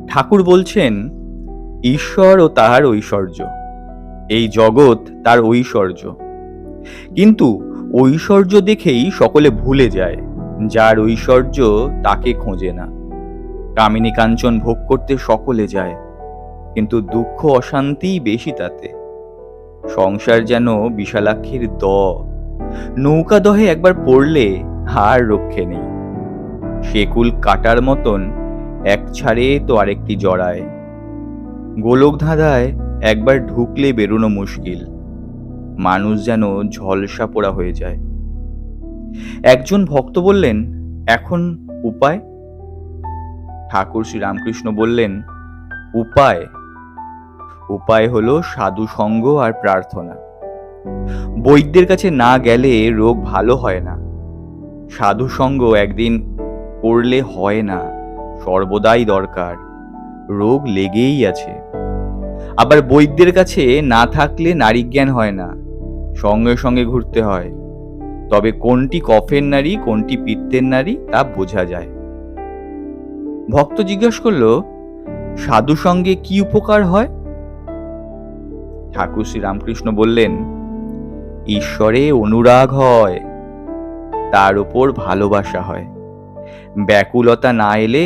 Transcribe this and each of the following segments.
ঠাকুর বলছেন, ঈশ্বর ও তাহার ঐশ্বর্য, এই জগৎ তার ঐশ্বর্য। কিন্তু ঐশ্বর্য দেখেই সকলে ভুলে যায়, যার ঐশ্বর্য তাকে খোঁজে না। কামিনী কাঞ্চন ভোগ করতে সকলে যায়, কিন্তু দুঃখ অশান্তিই বেশি তাতে। সংসার যেন বিশালাক্ষীর নৌকা দহে একবার পড়লে আর রক্ষে নেই। সেকুল কাটার মতন এক ছাড়ে তো আরেকটি জড়ায়। গোলক ধাঁধায় একবার ঢুকলে বেরোনো মুশকিল। মানুষ যেন ঝলসা পোড়া হয়ে যায়। একজন ভক্ত বললেন, এখন উপায়? ঠাকুর শ্রীরামকৃষ্ণ বললেন, উপায় উপায় হলো সাধু সঙ্গ আর প্রার্থনা। বৈদ্যের কাছে না গেলে রোগ ভালো হয় না। সাধু সঙ্গ একদিন করলে হয় না, সর্বদাই দরকার। রোগ লেগেই আছে। আবার বৈদ্যের কাছে না থাকলে নারীজ্ঞান হয় না, সঙ্গে সঙ্গে ঘুরতে হয়। তবে কোনটি কফের নারী কোনটি পিত্তের নারী তা বোঝা যায়। ভক্ত জিজ্ঞেস করলো, সাধু সঙ্গে কি উপকার হয়? ঠাকুর শ্রীরামকৃষ্ণ বললেন, ঈশ্বরে অনুরাগ হয়, তার উপর ভালোবাসা হয়। ব্যাকুলতা না এলে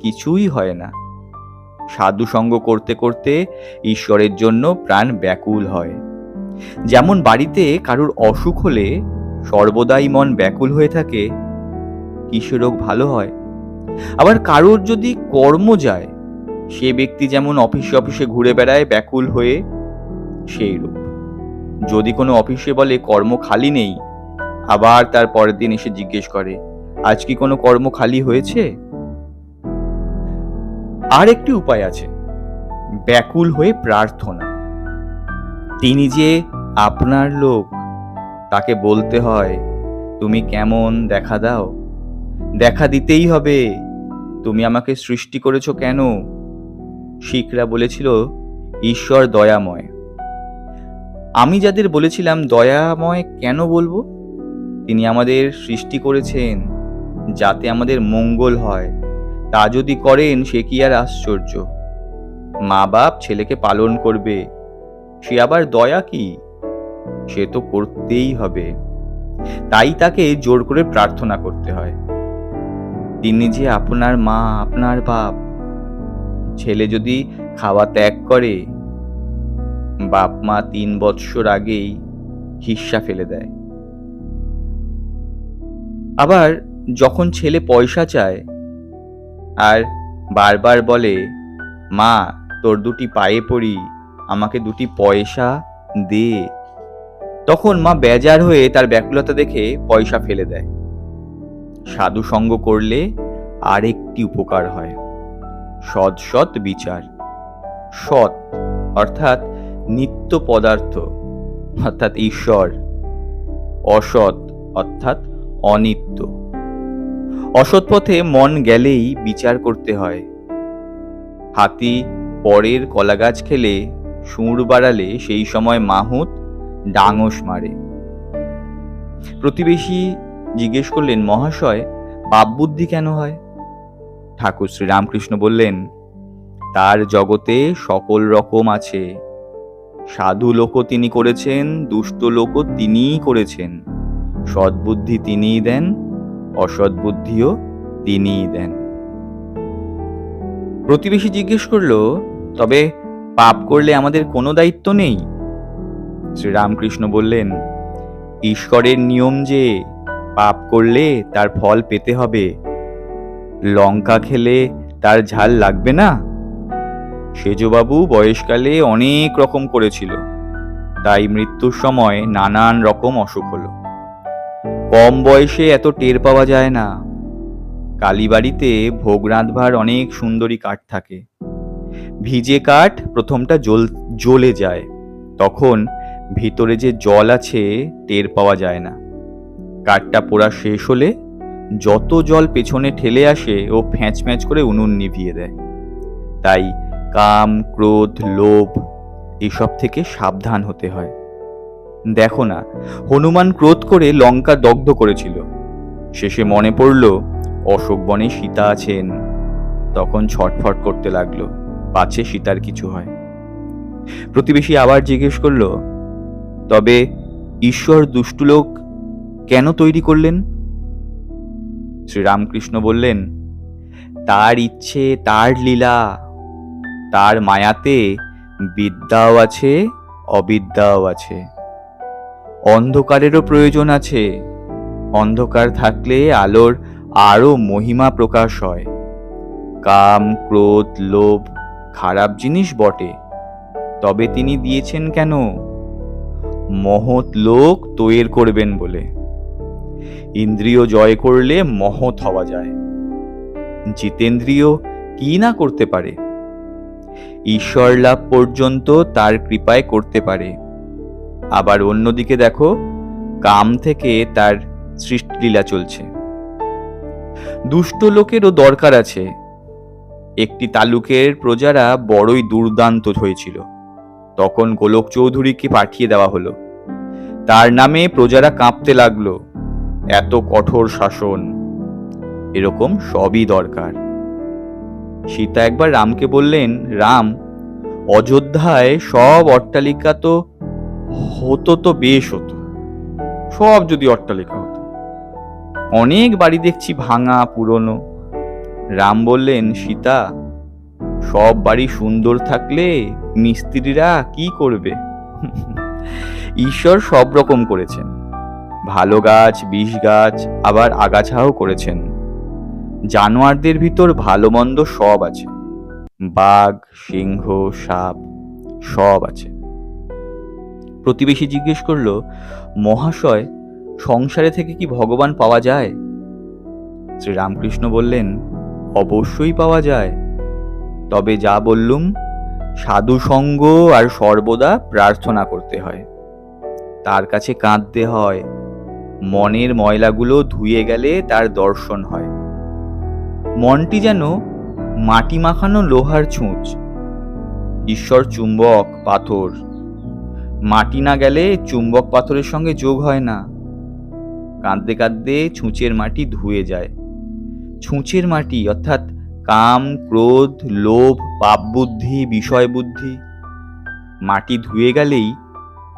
কিছুই হয় না। সাধু সঙ্গ করতে করতে ঈশ্বরের জন্য প্রাণ ব্যাকুল হয়। যেমন বাড়িতে কারুর অসুখ হলে সর্বদাই মন ব্যাকুল হয়ে থাকে, কিসে রোগ ভালো হয়। আবার কারুর যদি কর্ম যায়, সে ব্যক্তি যেমন অফিসে অফিসে ঘুরে বেড়ায় ব্যাকুল হয়ে, সেই রূপ। যদি কোনো অফিসে বলে কর্ম খালি নেই, আবার তার পরের দিন এসে জিজ্ঞেস করে, আজ কি কোনো কর্ম খালি হয়েছে? আর একটি উপায় আছে, ব্যাকুল হয়ে প্রার্থনা। তিনি যে আপনার লোক, তাকে বলতে হয়, তুমি কেমন দেখা দাও। দেখা দিতেই হবে। তুমি আমাকে সৃষ্টি করেছো কেন? শিখরা বলেছিল, ঈশ্বর দয়াময়। আমি যাদের বলেছিলাম দয়াময় কেন বলবো? তিনি আমাদের সৃষ্টি করেছেন যাতে আমাদের মঙ্গল হয়। তা যদি করেন সে কি আর আশ্চর্য। মা বাপ ছেলেকে পালন করবে, সে আবার দয়া কি? সে তো করতেই হবে। তাই তাকে জোর করে প্রার্থনা করতে হয়। তিনি যে আপনার মা, আপনার বাপ। ছেলে যদি খাওয়া ত্যাগ করে, বাপ মা 3 বৎসর আগেই হিস্যা ফেলে দেয়। আবার যখন ছেলে পয়সা চায় আর বারবার বলে, মা তোর 2টি পায়ে পড়ি, আমাকে 2টি পয়সা দে, তখন মা বেজার হয়ে তার ব্যাকুলতা দেখে পয়সা ফেলে দেয়। সাধু সঙ্গ করলে আরেকটি উপকার হয়, সৎ সৎ বিচার। সৎ অর্থাৎ নিত্য পদার্থ, অর্থাৎ ঈশ্বর। অসৎ অর্থাৎ অনিত্য। অসৎ পথে মন গেলেই বিচার করতে হয়। হাতি পরের কলাগাছ খেলে সুর বাড়ালে সেই সময় মাহুত ডাঙস মারে। প্রতিবেশী জিজ্ঞেস করলেন, মহাশয় পাপ বুদ্ধি কেন হয়? ঠাকুর শ্রীরামকৃষ্ণ বললেন, তার জগতে সকল রকম আছে। সাধু লোকও তিনি করেছেন, দুষ্ট লোকও তিনিই করেছেন। সদ্বুদ্ধি তিনিই দেন, অসৎ বুদ্ধিও তিনিই দেন। প্রতিবেশী জিজ্ঞেস করলো, তবে পাপ করলে আমাদের কোনো দায়িত্ব নেই? শ্রীরামকৃষ্ণ বললেন, ঈশ্বরের নিয়ম যে পাপ করলে তার ফল পেতে হবে। লঙ্কা খেলে তার ঝাল লাগবে না? সেজবাবু বয়সকালে অনেক রকম করেছিল, তাই মৃত্যুর সময় নানান রকম অসুখ হলো। কম বয়সে এত টের পাওয়া যায় না। কালীবাড়িতে ভোগ রাঁধবার অনেক সুন্দরী কাঠ থাকে। ভিজে কাঠ প্রথমটা জ্বলে যায়, তখন ভিতরে যে জল আছে টের পাওয়া যায় না। কাঠটা পোড়া শেষ হলে যত জল পেছনে ঠেলে আসে ও ফ্যাঁচ ফ্যাঁচ করে উনুন নিভিয়ে দেয়। তাই কাম, ক্রোধ, লোভ এসব থেকে সাবধান হতে হয়। দেখো না, হনুমান ক্রোধ করে লঙ্কা দগ্ধ করেছিল। শেষে মনে পড়ল অশোক বনে সীতা আছেন, তখন ছটফট করতে লাগলো, পাছে সীতার কিছু হয়। প্রতিবেশী আবার জিজ্ঞেস করলো, তবে ঈশ্বর দুষ্টু লোক কেন তৈরি করলেন? শ্রীরামকৃষ্ণ বললেন, তার ইচ্ছে, তার লীলা, তার মায়াতে বিদ্যাও আছে, অবিদ্যাও আছে। অন্ধকারেরও প্রয়োজন আছে। অন্ধকার থাকলে আলোর আরো মহিমা প্রকাশ হয়। কাম, ক্রোধ, লোভ খারাপ জিনিস বটে, তবে তিনি দিয়েছেন কেন? মহৎ লোক তৈর করবেন বলে। ইন্দ্রিয় জয় করলে মহৎ হওয়া যায়। জিতেন্দ্রিয় কি না করতে পারে? ঈশ্বর লাভ পর্যন্ত তার কৃপায় করতে পারে। আবার অন্যদিকে দেখো, কাম থেকে তার সৃষ্টিলীলা চলছে। দুষ্ট লোকেরও দরকার আছে। একটি তালুকের প্রজারা বড়ই দুর্দান্ত হয়েছিল। তখন গোলক চৌধুরীকে পাঠিয়ে দেওয়া হলো। তার নামে প্রজারা কাঁপতে লাগলো। এত কঠোর শাসন, এরকম সবই দরকার। সীতা একবার রামকে বললেন, রাম, অযোধ্যায় সব অট্টালিকা তো হতো তো বেশ হতো, সব যদি অট্টালিকা হতো। অনেক বাড়ি দেখছি ভাঙা, পুরনো। রাম বললেন, সীতা, সব বাড়ি সুন্দর থাকলে মিস্ত্রিরা কি করবে? ঈশ্বর সব রকম করেছেন। ভালো গাছ, বিষ গাছ, আবার আগাছাও করেছেন। জানোয়ারদের ভিতর ভালো মন্দ সব আছে। বাঘ, সিংহ, সাপ সব আছে। প্রতিবেশী জিজ্ঞেস করলো, মহাশয়, সংসারে থেকে কি ভগবান পাওয়া যায়? শ্রীরামকৃষ্ণ বললেন, অবশ্যই পাওয়া যায়। তবে যা বললুম, সাধু সঙ্গ আর সর্বদা প্রার্থনা করতে হয়। তার কাছে কাঁদতে হয়। মনের ময়লাগুলো ধুয়ে গেলে তার দর্শন হয়। মনটি যেন মাটি মাখানো লোহার ছুঁচ। ঈশ্বর চুম্বক, পাথর। মাটি না গেলে চুম্বক পাথরের সঙ্গে যোগ হয় না। কাঁদতে কাঁদতে ছুঁচের মাটি ধুয়ে যায়। ছুঁচের মাটি অর্থাৎ কাম, ক্রোধ, লোভ, পাপ বুদ্ধি, বিষয় বুদ্ধি। মাটি ধুয়ে গেলেই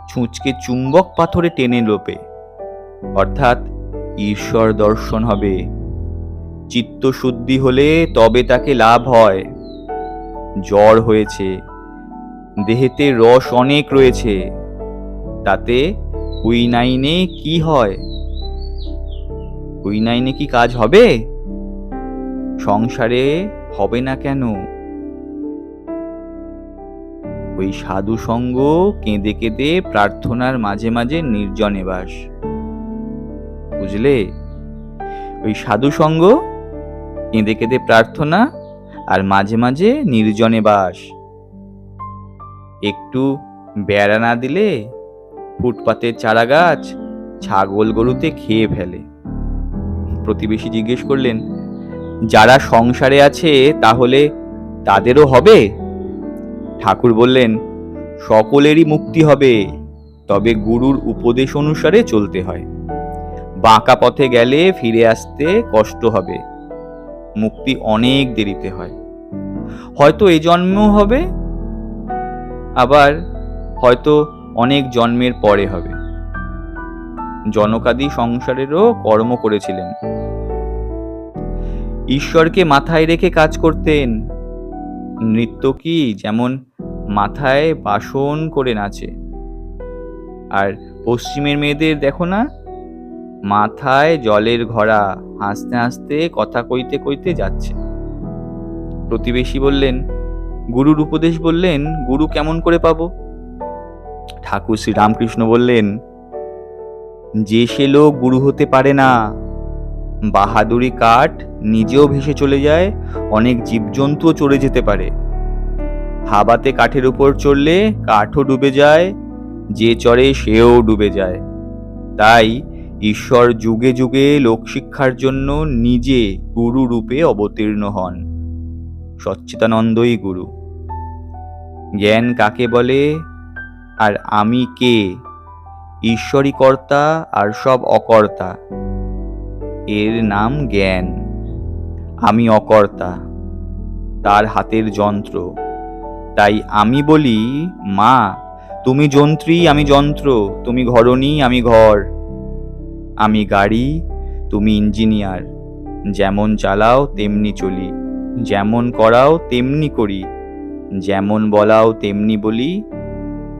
ছুঁচকে চুম্বক পাথরে টেনে লোপে, অর্থাৎ ঈশ্বর দর্শন হবে। চিত্ত শুদ্ধি হলে তবে তাকে লাভ হয়। জ্বর হয়েছে, দেহেতে রস অনেক রয়েছে, তাতে কুইনাইনে কি হয়? কুইনাইনে কি কাজ হবে? সংসারে হবে না কেন? ওই সাধু সঙ্গ, কেঁদে কেঁদে প্রার্থনার মাঝে মাঝে নির্জনে বাস। বুঝলে? ওই সাধু সঙ্গ, কেঁদে কেঁদে প্রার্থনা, আর মাঝে মাঝে নির্জনে বাস। একটু বেড়া না দিলে ফুটপাতের চারা গাছ ছাগল গরুতে খেয়ে ফেলে। প্রতিবেশী জিজ্ঞেস করলেন, যারা সংসারে আছে তাহলে তাদেরও হবে? ঠাকুর বললেন, সকলেরই মুক্তি হবে, তবে গুরুর উপদেশ অনুসারে চলতে হয়। বাঁকা পথে গেলে ফিরে আসতে কষ্ট হবে। মুক্তি অনেক দেরিতে হয়। হয়তো এই জন্মেও হবে, আবার হয়তো অনেক জন্মের পরে হবে। জনকাদি সংসারেরও কর্ম করেছিলেন। ঈশ্বরকে মাথায় রেখে কাজ করতেন। নৃত্যকী যেমন মাথায় বাসন করে নাচে, আর পশ্চিমের মেয়েদের দেখো না, মাথায় জলের ঘড়া, হাসতে হাসতে কথা কইতে কইতে যাচ্ছে। প্রতিবেশী বললেন, গুরুর উপদেশ বললেন, গুরু কেমন করে পাবো? ঠাকুর শ্রীরামকৃষ্ণ বললেন, যে সে লোক গুরু হতে পারে না। বাহাদুরি কাঠ নিজেও ভেসে চলে যায়, অনেক জীবজন্তুও চড়ে যেতে পারে। হাবাতে কাঠের উপর চড়লে কাঠও ডুবে যায়, যে চড়ে সেও ডুবে যায়। তাই ঈশ্বর যুগে যুগে লোকশিক্ষার জন্য নিজে গুরু রূপে অবতীর্ণ হন। সচ্চিদানন্দই গুরু। জ্ঞান কাকে বলে আর আমি কে? ঈশ্বরই কর্তা আর সব অকর্তা, এর নাম জ্ঞান। আমি অকর্তা, তার হাতের যন্ত্র। তাই আমি বলি, মা তুমি যন্ত্রী আমি যন্ত্র, তুমি ঘরণী আমি ঘর। আমি গাড়ি, তুমি ইঞ্জিনিয়ার, যেমন চালাও তেমনি চলি, যেমন করাও তেমনি করি, যেমন বলাও তেমনি বলি,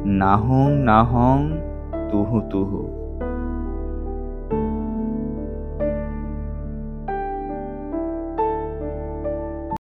নাহং নাহং তুহু তুহু।